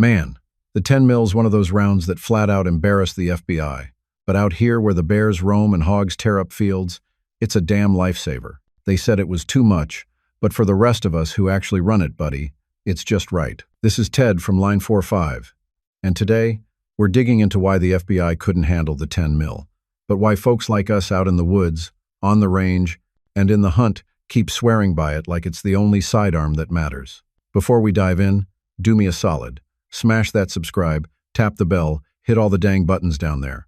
Man, the 10 mil's one of those rounds that flat out embarrass the FBI. But out here where the bears roam and hogs tear up fields, it's a damn lifesaver. They said it was too much, but for the rest of us who actually run it, buddy, it's just right. This is Ted from Line 45. And today, we're digging into why the FBI couldn't handle the 10 mil, but why folks like us out in the woods, on the range, and in the hunt keep swearing by it like it's the only sidearm that matters. Before we dive in, do me a solid. Smash that subscribe, tap the bell, hit all the dang buttons down there.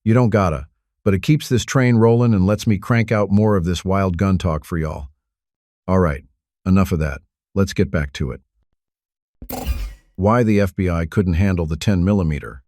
You don't gotta, but it keeps this train rolling and lets me crank out more of this wild gun talk for y'all. All right, enough of that. Let's get back to it. Why the FBI couldn't handle the 10 millimeter.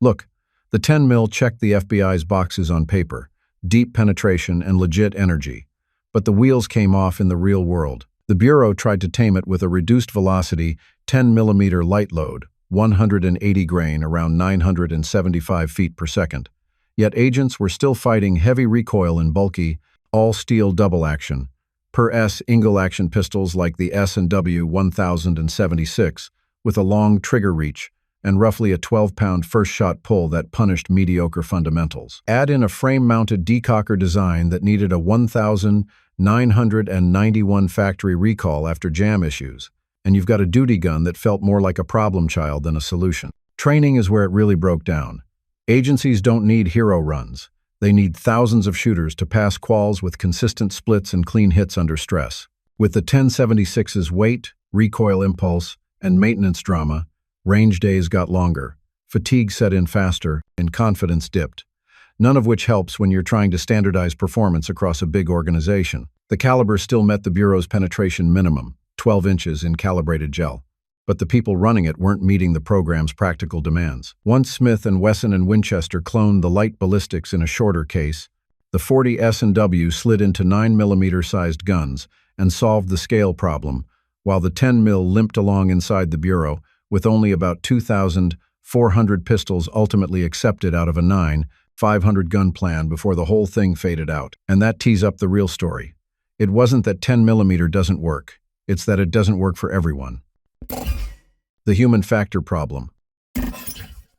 Look, the 10 mil checked the FBI's boxes on paper, deep penetration and legit energy. But the wheels came off in the real world. The Bureau tried to tame it with a reduced velocity 10 millimeter light load, 180 grain, around 975 feet per second. Yet agents were still fighting heavy recoil and bulky, all-steel double-action, per-S single-action pistols like the S&W 1076, with a long trigger reach and roughly a 12-pound first-shot pull that punished mediocre fundamentals. Add in a frame-mounted decocker design that needed a 1,991 factory recall after jam issues, and you've got a duty gun that felt more like a problem child than a solution. Training is where it really broke down. Agencies don't need hero runs. They need thousands of shooters to pass quals with consistent splits and clean hits under stress. With the 1076's weight, recoil impulse, and maintenance drama, range days got longer, fatigue set in faster, and confidence dipped. None of which helps when you're trying to standardize performance across a big organization. The caliber still met the Bureau's penetration minimum, 12 inches in calibrated gel. But the people running it weren't meeting the program's practical demands. Once Smith & Wesson and Winchester cloned the light ballistics in a shorter case, the 40 S&W slid into 9mm sized guns and solved the scale problem, while the 10 mil limped along inside the Bureau with only about 2,400 pistols ultimately accepted out of a 500 gun plan before the whole thing faded out. And that tees up the real story. It wasn't that 10mm doesn't work. It's that it doesn't work for everyone. The human factor problem.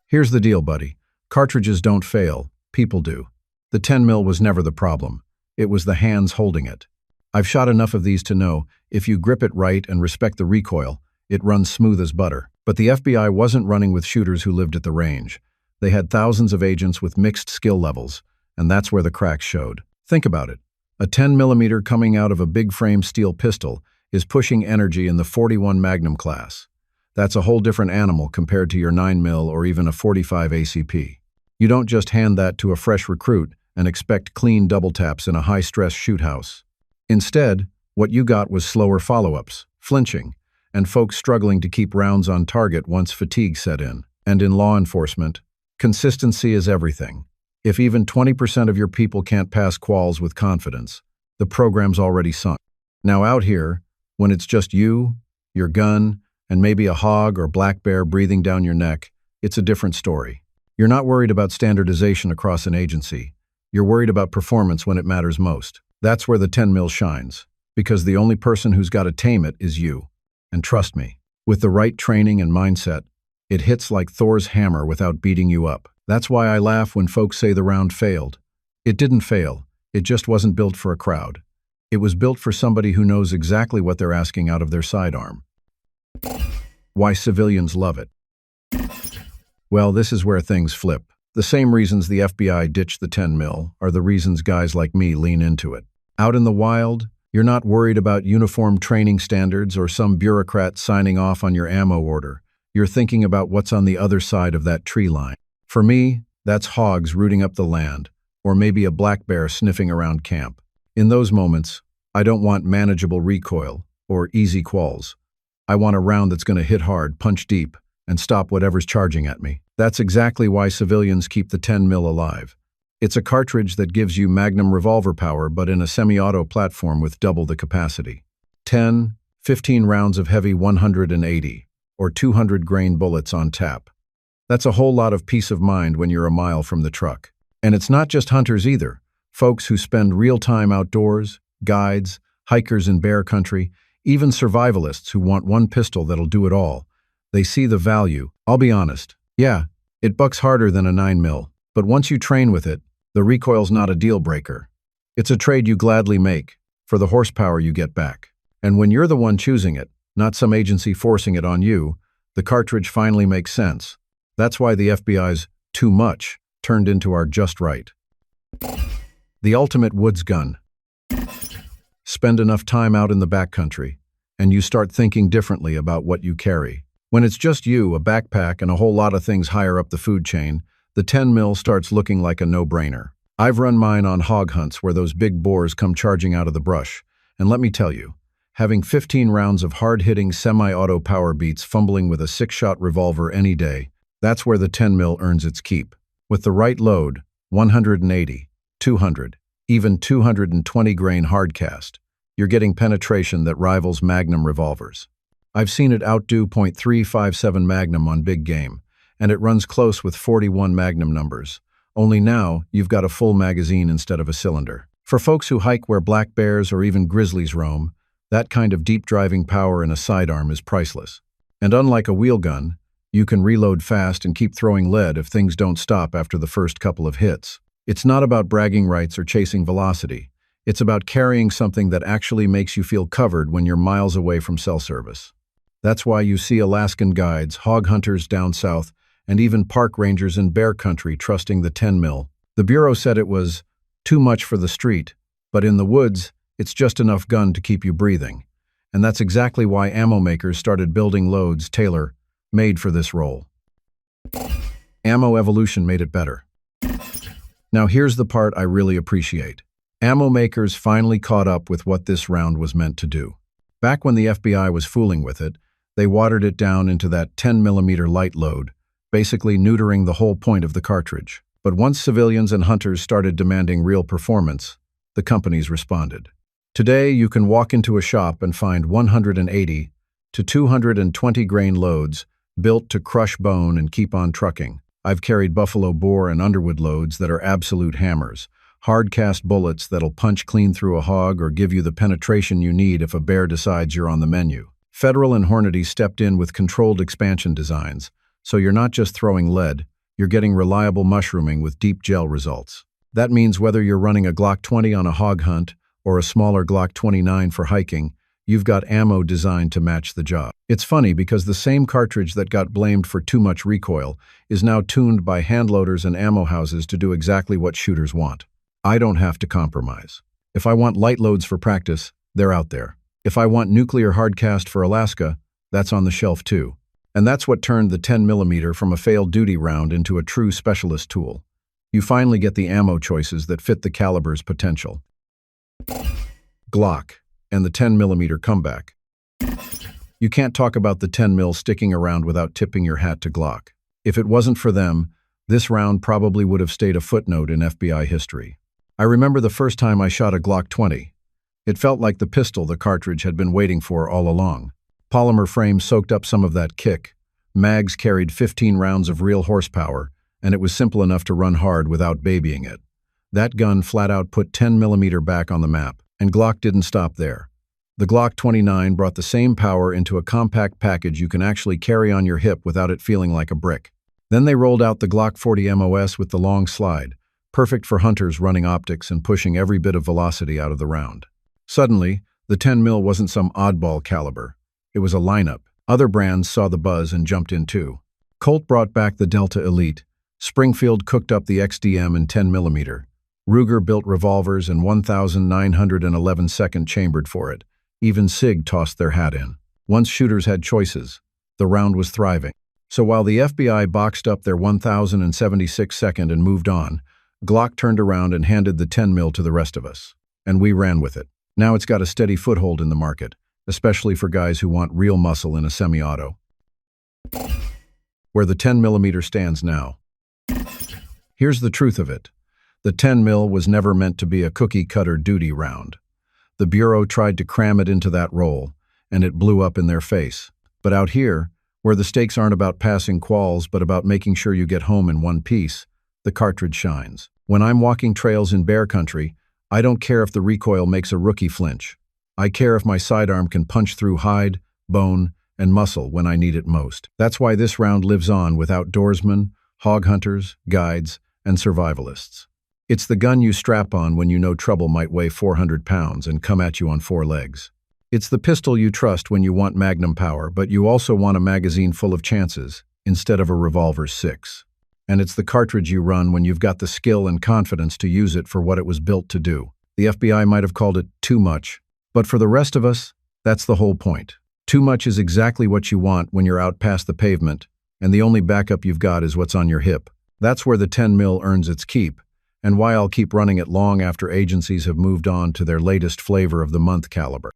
Here's the deal, buddy. Cartridges don't fail. People do. The 10 mil was never the problem. It was the hands holding it. I've shot enough of these to know, if you grip it right and respect the recoil, it runs smooth as butter. But the FBI wasn't running with shooters who lived at the range. They had thousands of agents with mixed skill levels, and that's where the cracks showed. Think about it. A 10mm coming out of a big-frame steel pistol is pushing energy in the 41 Magnum class. That's a whole different animal compared to your 9mm or even a 45 ACP. You don't just hand that to a fresh recruit and expect clean double taps in a high-stress shoot house. Instead, what you got was slower follow-ups, flinching, and folks struggling to keep rounds on target once fatigue set in. And in law enforcement, consistency is everything. If even 20% of your people can't pass quals with confidence, the program's already sunk. Now out here, when it's just you, your gun, and maybe a hog or black bear breathing down your neck, it's a different story. You're not worried about standardization across an agency. You're worried about performance when it matters most. That's where the 10 mil shines, because the only person who's got to tame it is you. And trust me, with the right training and mindset, it hits like Thor's hammer without beating you up. That's why I laugh when folks say the round failed. It didn't fail. It just wasn't built for a crowd. It was built for somebody who knows exactly what they're asking out of their sidearm. Why civilians love it. Well, this is where things flip. The same reasons the FBI ditched the 10 mil are the reasons guys like me lean into it. Out in the wild, you're not worried about uniform training standards or some bureaucrat signing off on your ammo order. You're thinking about what's on the other side of that tree line. For me, that's hogs rooting up the land, or maybe a black bear sniffing around camp. In those moments, I don't want manageable recoil or easy quals. I want a round that's going to hit hard, punch deep, and stop whatever's charging at me. That's exactly why civilians keep the 10 mil alive. It's a cartridge that gives you Magnum revolver power, but in a semi-auto platform with double the capacity. 10, 15 rounds of heavy 180 or 200 grain bullets on tap. That's a whole lot of peace of mind when you're a mile from the truck. And it's not just hunters either. Folks who spend real time outdoors, guides, hikers in bear country, even survivalists who want one pistol that'll do it all. They see the value. I'll be honest. Yeah, it bucks harder than a 9mm, but once you train with it, the recoil's not a deal breaker. It's a trade you gladly make for the horsepower you get back. And when you're the one choosing it, not some agency forcing it on you, the cartridge finally makes sense. That's why the FBI's too much turned into our just right. The ultimate woods gun. Spend enough time out in the backcountry, and you start thinking differently about what you carry. When it's just you, a backpack, and a whole lot of things higher up the food chain, the 10mm starts looking like a no-brainer. I've run mine on hog hunts where those big boars come charging out of the brush, and let me tell you, having 15 rounds of hard-hitting semi-auto power beats fumbling with a 6-shot revolver any day, that's where the 10mm earns its keep. With the right load, 180, 200, even 220 grain hardcast, you're getting penetration that rivals Magnum revolvers. I've seen it outdo .357 Magnum on big game, and it runs close with 41 Magnum numbers. Only now, you've got a full magazine instead of a cylinder. For folks who hike where black bears or even grizzlies roam, that kind of deep driving power in a sidearm is priceless. And unlike a wheel gun, you can reload fast and keep throwing lead if things don't stop after the first couple of hits. It's not about bragging rights or chasing velocity. It's about carrying something that actually makes you feel covered when you're miles away from cell service. That's why you see Alaskan guides, hog hunters down south, and even park rangers in bear country trusting the 10mm. The Bureau said it was too much for the street, but in the woods, it's just enough gun to keep you breathing. And that's exactly why ammo makers started building loads tailor-made for this role. Ammo evolution made it better. Now here's the part I really appreciate. Ammo makers finally caught up with what this round was meant to do. Back when the FBI was fooling with it, they watered it down into that 10mm light load, basically neutering the whole point of the cartridge. But once civilians and hunters started demanding real performance, the companies responded. Today, you can walk into a shop and find 180 to 220 grain loads built to crush bone and keep on trucking. I've carried buffalo boar and underwood loads that are absolute hammers, hard-cast bullets that'll punch clean through a hog or give you the penetration you need if a bear decides you're on the menu. Federal and Hornady stepped in with controlled expansion designs, so you're not just throwing lead, you're getting reliable mushrooming with deep gel results. That means whether you're running a Glock 20 on a hog hunt or a smaller Glock 29 for hiking, you've got ammo designed to match the job. It's funny because the same cartridge that got blamed for too much recoil is now tuned by handloaders and ammo houses to do exactly what shooters want. I don't have to compromise. If I want light loads for practice, they're out there. If I want nuclear hardcast for Alaska, that's on the shelf too. And that's what turned the 10mm from a failed duty round into a true specialist tool. You finally get the ammo choices that fit the caliber's potential. Glock and the 10mm comeback. You can't talk about the 10mm sticking around without tipping your hat to Glock. If it wasn't for them, this round probably would have stayed a footnote in FBI history. I remember the first time I shot a Glock 20. It felt like the pistol the cartridge had been waiting for all along. Polymer frame soaked up some of that kick. Mags carried 15 rounds of real horsepower, and it was simple enough to run hard without babying it. That gun flat out put 10mm back on the map, and Glock didn't stop there. The Glock 29 brought the same power into a compact package you can actually carry on your hip without it feeling like a brick. Then they rolled out the Glock 40 MOS with the long slide, perfect for hunters running optics and pushing every bit of velocity out of the round. Suddenly, the 10mm wasn't some oddball caliber. It was a lineup. Other brands saw the buzz and jumped in too. Colt brought back the Delta Elite. Springfield cooked up the XDM in 10mm. Ruger built revolvers and 1,911 second chambered for it. Even SIG tossed their hat in. Once shooters had choices, the round was thriving. So while the FBI boxed up their 1,076 second and moved on, Glock turned around and handed the 10mm to the rest of us. And we ran with it. Now it's got a steady foothold in the market, especially for guys who want real muscle in a semi-auto. Where the 10mm stands now. Here's the truth of it. The 10mm was never meant to be a cookie-cutter duty round. The Bureau tried to cram it into that role, and it blew up in their face. But out here, where the stakes aren't about passing quals but about making sure you get home in one piece, the cartridge shines. When I'm walking trails in bear country, I don't care if the recoil makes a rookie flinch. I care if my sidearm can punch through hide, bone, and muscle when I need it most. That's why this round lives on with outdoorsmen, hog hunters, guides, and survivalists. It's the gun you strap on when you know trouble might weigh 400 pounds and come at you on four legs. It's the pistol you trust when you want magnum power, but you also want a magazine full of chances instead of a revolver 6. And it's the cartridge you run when you've got the skill and confidence to use it for what it was built to do. The FBI might have called it too much, but for the rest of us, that's the whole point. Too much is exactly what you want when you're out past the pavement, and the only backup you've got is what's on your hip. That's where the 10 mil earns its keep, and why I'll keep running it long after agencies have moved on to their latest flavor of the month caliber.